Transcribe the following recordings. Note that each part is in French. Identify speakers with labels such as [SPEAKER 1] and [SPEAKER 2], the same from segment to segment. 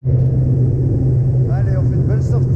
[SPEAKER 1] Allez, on fait une belle sortie.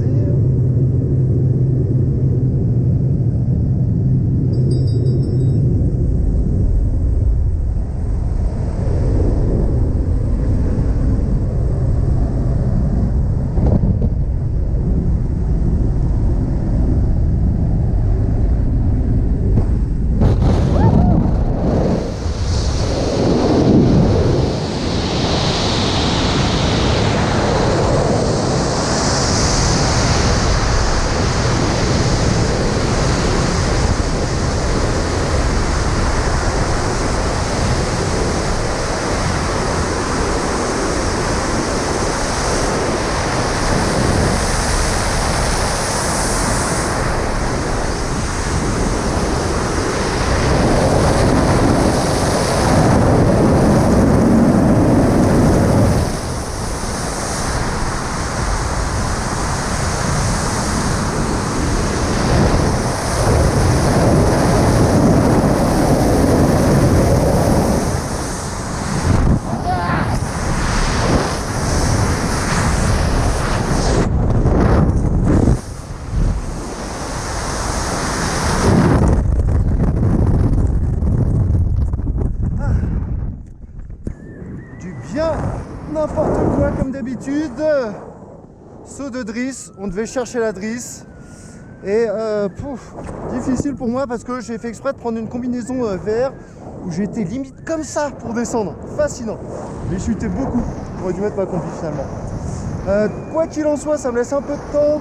[SPEAKER 1] N'importe quoi comme d'habitude. Saut de drisse, on devait chercher la drisse. Et difficile pour moi parce que j'ai fait exprès de prendre une combinaison VR où j'étais limite comme ça pour descendre. Fascinant. J'ai chuté beaucoup. J'aurais dû mettre ma combi finalement. Quoi qu'il en soit, ça me laisse un peu de temps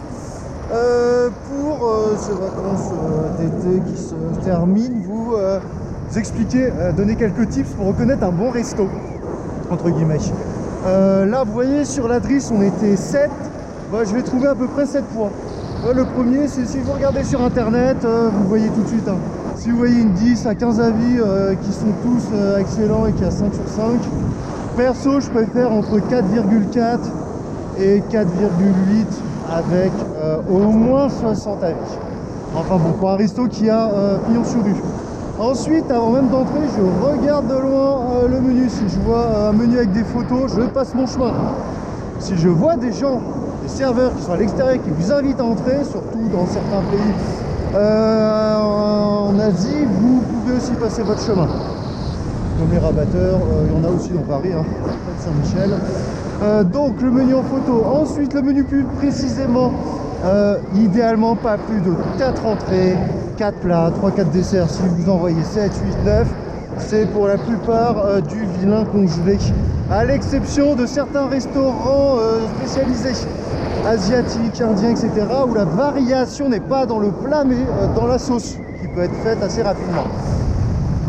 [SPEAKER 1] pour ces vacances d'été qui se terminent. Vous expliquer, donner quelques tips pour reconnaître un bon resto. Entre guillemets. Là vous voyez sur la drisse on était 7, je vais trouver à peu près 7 points. Le premier c'est si vous regardez sur internet, vous voyez tout de suite. Si vous voyez une 10 à 15 avis qui sont tous excellents et qui a 5 sur 5, perso je préfère entre 4,4 et 4,8 avec au moins 60 avis. Enfin bon, pour un resto qui a pignon sur rue. Ensuite, avant même d'entrer, je regarde de loin le menu. Si je vois un menu avec des photos, je passe mon chemin. Si je vois des gens, des serveurs qui sont à l'extérieur, qui vous invitent à entrer, surtout dans certains pays en Asie, vous pouvez aussi passer votre chemin. Comme les rabatteurs, il y en a aussi dans Paris, près de Saint-Michel. Donc le menu en photo. Ensuite, le menu plus précisément, idéalement pas plus de 4 entrées. 4 plats, 3-4 desserts. Si vous en voyez 7, 8, 9, c'est pour la plupart du vilain congelé. À l'exception de certains restaurants spécialisés, asiatiques, indiens, etc., où la variation n'est pas dans le plat, mais dans la sauce, qui peut être faite assez rapidement.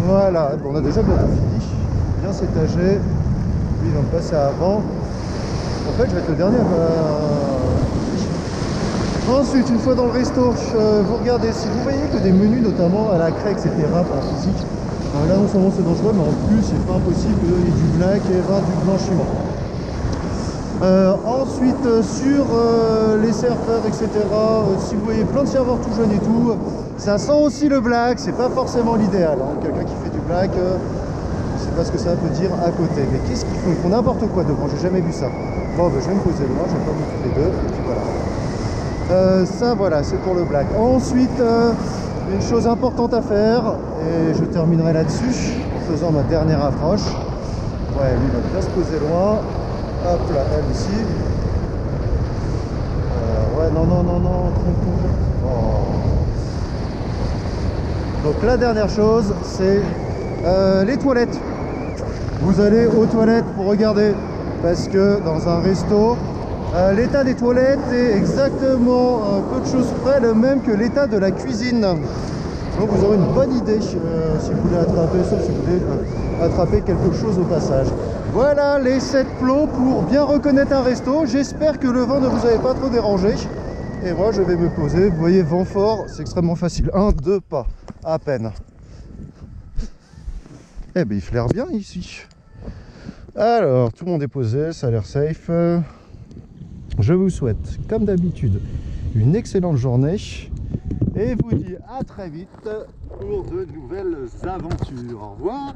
[SPEAKER 1] Voilà, on a déjà bientôt fini. Bien s'étager. Lui, il va me passer avant. En fait, je vais être le dernier. Ensuite, une fois dans le resto, vous regardez, si vous voyez que des menus, notamment à la craie, etc., en physique, là non seulement c'est dangereux, mais en plus, c'est pas impossible qu'il y ait du black et du blanchiment. Ensuite, sur les serveurs, etc., si vous voyez plein de serveurs tout jeunes et tout, ça sent aussi le black, c'est pas forcément l'idéal. Quelqu'un qui fait du black, je sais pas ce que ça peut dire à côté. Mais qu'est-ce qu'ils font? Ils font n'importe quoi devant, j'ai jamais vu ça. Bon, je vais me poser loin, je vais pas m'occuper d'eux, et puis voilà. Ça voilà, c'est pour le black. Ensuite, une chose importante à faire, et je terminerai là-dessus en faisant ma dernière approche. Ouais, lui va bien se poser loin. Hop là, elle ici. Ouais, non, oh. Donc la dernière chose, c'est les toilettes. Vous allez aux toilettes pour regarder, parce que dans un resto, l'état des toilettes est exactement peu de choses près le même que l'état de la cuisine. Donc vous aurez une bonne idée si vous voulez attraper, sauf si vous voulez attraper quelque chose au passage. Voilà les 7 plots pour bien reconnaître un resto. J'espère que le vent ne vous avait pas trop dérangé. Et moi je vais me poser. Vous voyez, vent fort, c'est extrêmement facile. 1, 2 pas, à peine. Eh bien il flaire bien ici. Alors, tout le monde est posé, ça a l'air safe. Je vous souhaite, comme d'habitude, une excellente journée et vous dis à très vite pour de nouvelles aventures. Au revoir.